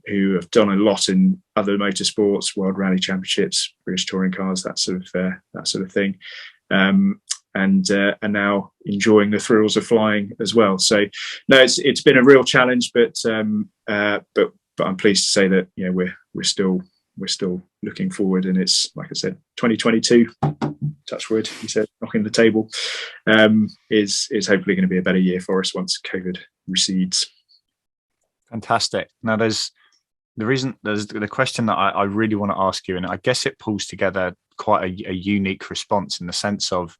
who have done a lot in other motorsports, World Rally Championships, British Touring Cars, that sort of thing, and are now enjoying the thrills of flying as well. So no, it's been a real challenge, but I'm pleased to say that we're still looking forward, and it's, like I said, 2022. Touch wood, he said, knocking the table, is hopefully going to be a better year for us once COVID recedes. Fantastic. Now, there's the question that I really want to ask you, and I guess it pulls together quite a unique response in the sense of,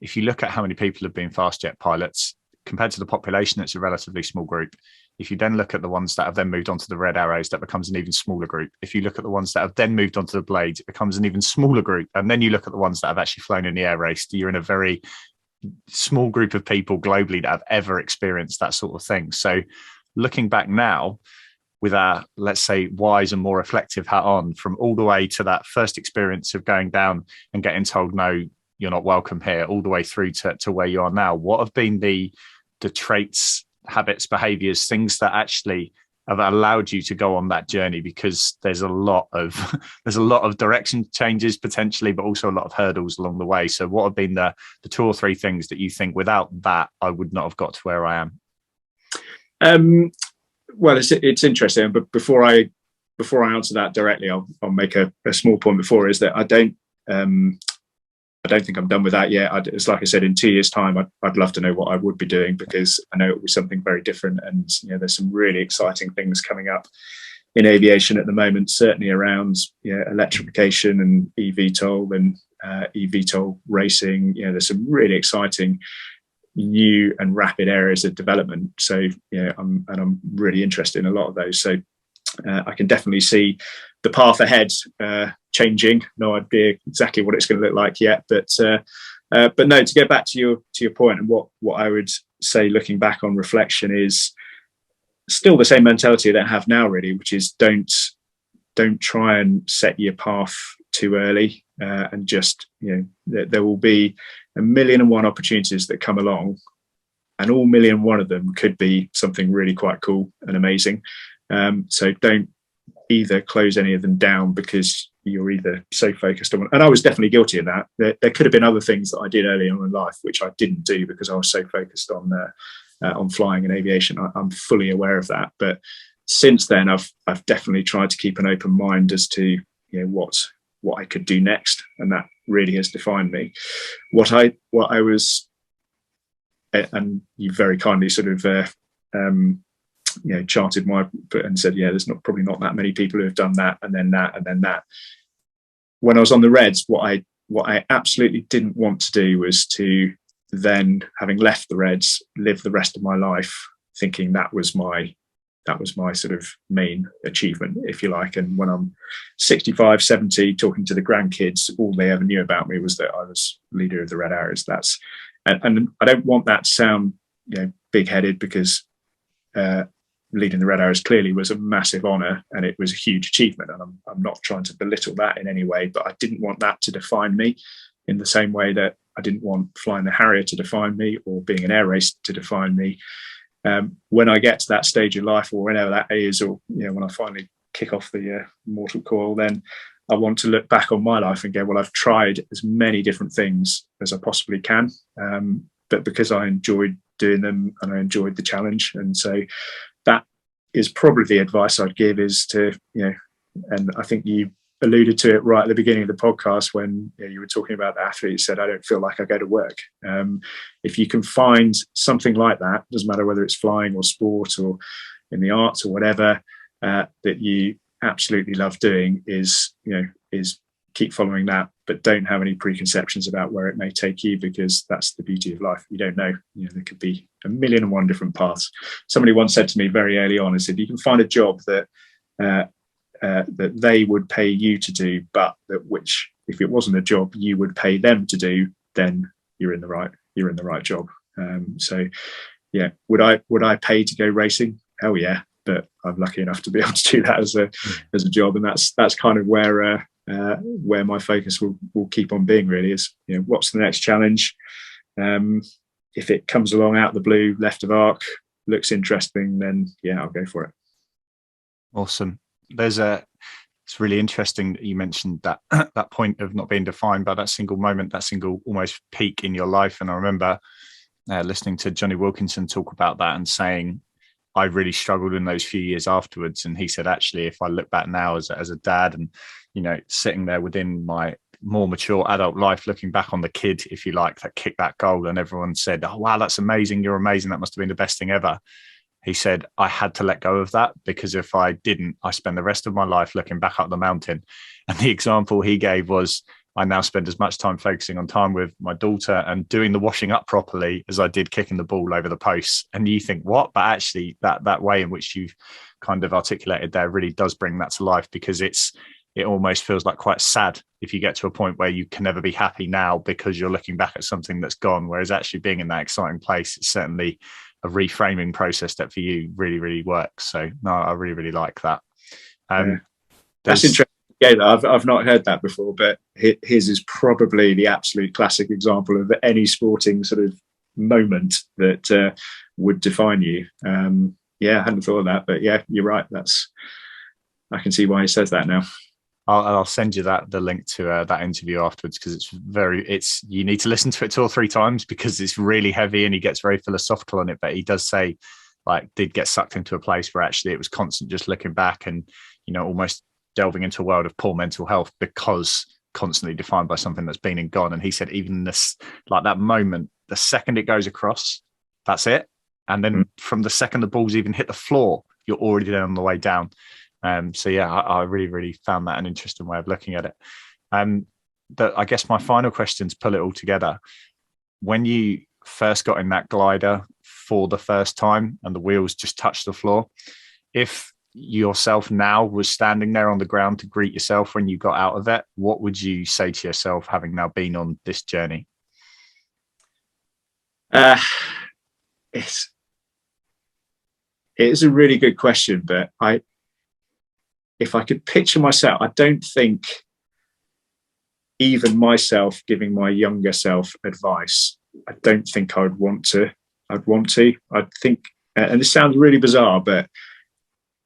if you look at how many people have been fast jet pilots compared to the population, it's a relatively small group. If you then look at the ones that have then moved on to the Red Arrows, that becomes an even smaller group. If you look at the ones that have then moved on to the Blades, it becomes an even smaller group. And then you look at the ones that have actually flown in the air race, you're in a very small group of people globally that have ever experienced that sort of thing. So looking back now with our, let's say, wise and more reflective hat on, from all the way to that first experience of going down and getting told, no, you're not welcome here, all the way through to where you are now, what have been the traits, habits, behaviors, things that actually have allowed you to go on that journey? Because there's a lot of direction changes potentially, but also a lot of hurdles along the way. So what have been the 2 or 3 things that you think, without that, I would not have got to where I am? Well, it's interesting, but before I answer that directly, I'll make a small point before, is that I don't think I'm done with that yet. It's like I said, in 2 years' time, I'd love to know what I would be doing, because I know it will be something very different. And there's some really exciting things coming up in aviation at the moment, certainly around electrification and eVTOL and eVTOL racing. There's some really exciting new and rapid areas of development. So I'm really interested in a lot of those. So I can definitely see the path ahead changing. No idea exactly what it's going to look like yet, but no, to get back to your point, and what I would say looking back on reflection is still the same mentality that I have now, really, which is don't try and set your path too early, and just there will be 1,000,001 opportunities that come along, and all 1,000,001 of them could be something really quite cool and amazing. So don't either close any of them down because you're either so focused on, and I was definitely guilty of that. There could have been other things that I did early on in life which I didn't do because I was so focused on flying and aviation. I'm fully aware of that. But since then, I've definitely tried to keep an open mind as to what I could do next, and that really has defined me. What I was, and you very kindly sort of charted my and said, there's probably not that many people who have done that, and then that, and then that. When I was on the Reds, what I absolutely didn't want to do was to then, having left the Reds, live the rest of my life thinking that was my sort of main achievement, if you like. And when I'm 65, 70, talking to the grandkids, all they ever knew about me was that I was leader of the Red Arrows. And I don't want that to sound big-headed, because leading the Red Arrows clearly was a massive honour and it was a huge achievement, and I'm not trying to belittle that in any way, but I didn't want that to define me in the same way that I didn't want flying the Harrier to define me or being an air race to define me. When I get to that stage of life, or whenever that is, or when I finally kick off the mortal coil, then I want to look back on my life and go, well, I've tried as many different things as I possibly can, but because I enjoyed doing them and I enjoyed the challenge. And so that is probably the advice I'd give, is to, and I think you alluded to it right at the beginning of the podcast when you were talking about the athlete, said, I don't feel like I go to work. If you can find something like that, doesn't matter whether it's flying or sport or in the arts or whatever, that you absolutely love doing, is keep following that, but don't have any preconceptions about where it may take you, because that's the beauty of life. You don't know. There could be 1,000,001 different paths. Somebody once said to me very early on, I said, you can find a job that that they would pay you to do, but that which, if it wasn't a job you would pay them to do, then you're in the right job. So yeah, would I pay to go racing? Hell yeah. But I'm lucky enough to be able to do that as a job, and that's kind of where where my focus will keep on being. Really, is what's the next challenge? If it comes along out of the blue, left of arc, looks interesting, then I'll go for it. Awesome. It's really interesting that you mentioned that that point of not being defined by that single moment, that single almost peak in your life. And I remember listening to Johnny Wilkinson talk about that and saying, I really struggled in those few years afterwards. And he said, actually, if I look back now as a dad and, sitting there within my more mature adult life, looking back on the kid, if you like, that kicked that goal and everyone said, oh, wow, that's amazing. You're amazing. That must have been the best thing ever. He said, I had to let go of that, because if I didn't, I spend the rest of my life looking back up the mountain. And the example he gave was, I now spend as much time focusing on time with my daughter and doing the washing up properly as I did kicking the ball over the posts. And you think, what? But actually that way in which you've kind of articulated there really does bring that to life, because it almost feels like quite sad if you get to a point where you can never be happy now because you're looking back at something that's gone, whereas actually being in that exciting place, it's certainly a reframing process that for you really, really works. So no, I really, really like that. That's interesting. Yeah, I've not heard that before, but his is probably the absolute classic example of any sporting sort of moment that would define you. I hadn't thought of that, but yeah, you're right. I can see why he says that now. I'll send you the link to that interview afterwards, because you need to listen to it 2 or 3 times because it's really heavy and he gets very philosophical on it. But he does say, did get sucked into a place where actually it was constant just looking back and, almost delving into a world of poor mental health because constantly defined by something that's been and gone. And he said, even this, that moment, the second it goes across, that's it. And then from the second the ball's even hit the floor, you're already there on the way down. I really, really found that an interesting way of looking at it. I guess my final question to pull it all together, when you first got in that glider for the first time and the wheels just touched the floor, if yourself now was standing there on the ground to greet yourself when you got out of it, what would you say to yourself, having now been on this journey? It's a really good question, but if I could picture myself, I don't think even myself giving my younger self advice, I don't think I'd want to. I'd think, and this sounds really bizarre, but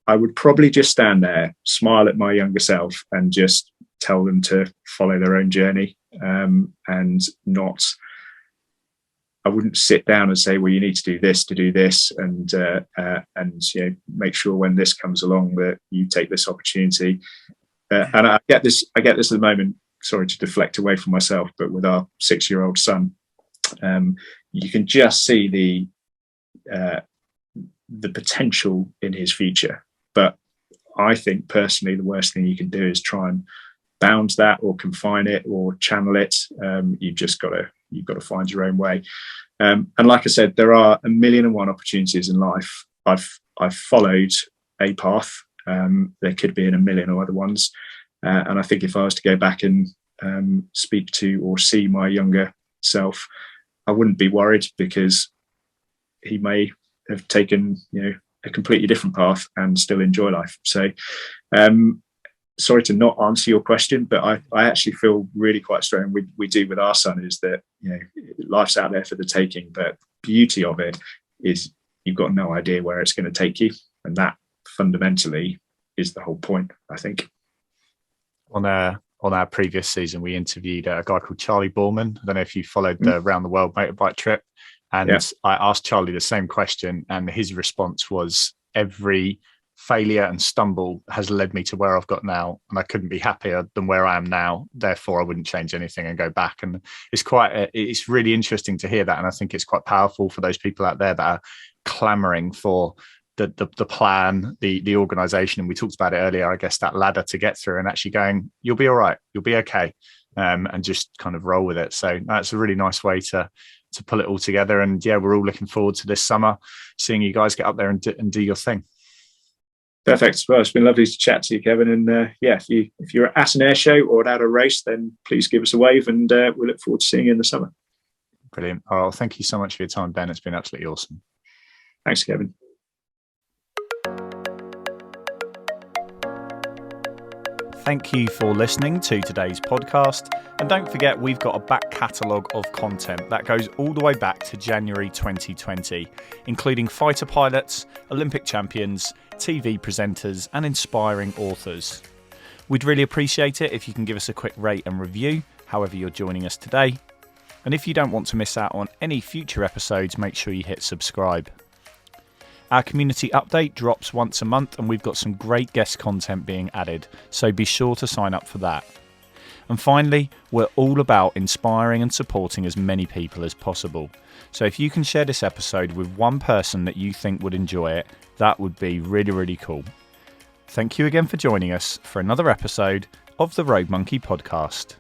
I would probably just stand there, smile at my younger self and just tell them to follow their own journey, and not, I wouldn't sit down and say, well, you need to do this, and make sure when this comes along that you take this opportunity. And I get this at the moment. Sorry to deflect away from myself, but with our 6-year-old son, you can just see the potential in his future. But I think personally, the worst thing you can do is try and bound that or confine it or channel it. You've got to find your own way. And like I said, there are 1,000,001 opportunities in life. I've followed a path. There could be in 1,000,000 or other ones. And I think if I was to go back and speak to or see my younger self, I wouldn't be worried, because he may have taken, a completely different path and still enjoy life. So, sorry to not answer your question, but I actually feel really quite strong. We do with our son is that, life's out there for the taking, but beauty of it is you've got no idea where it's going to take you. And that fundamentally is the whole point, I think. On our previous season, we interviewed a guy called Charlie Borman. I don't know if you followed the Round the World motorbike trip. And I asked Charlie the same question, and his response was, every failure and stumble has led me to where I've got now, and I couldn't be happier than where I am now. Therefore, I wouldn't change anything and go back. And it's really interesting to hear that. And I think it's quite powerful for those people out there that are clamoring for the plan, the organization. And we talked about it earlier, I guess, that ladder to get through, and actually going, you'll be all right, you'll be okay. And just kind of roll with it. So that's a really nice way to pull it all together. And we're all looking forward to this summer, seeing you guys get up there and do your thing. Perfect. Well, it's been lovely to chat to you, Kevin. And if you're at an air show or at a race, then please give us a wave, and we look forward to seeing you in the summer. Brilliant. Oh, thank you so much for your time, Ben. It's been absolutely awesome. Thanks, Kevin. Thank you for listening to today's podcast. And don't forget, we've got a back catalogue of content that goes all the way back to January 2020, including fighter pilots, Olympic champions, TV presenters, and inspiring authors. We'd really appreciate it if you can give us a quick rate and review, however you're joining us today. And if you don't want to miss out on any future episodes, make sure you hit subscribe. Our community update drops once a month and we've got some great guest content being added, so be sure to sign up for that. And finally, we're all about inspiring and supporting as many people as possible. So if you can share this episode with one person that you think would enjoy it, that would be really, really cool. Thank you again for joining us for another episode of the Rogue Monkey Podcast.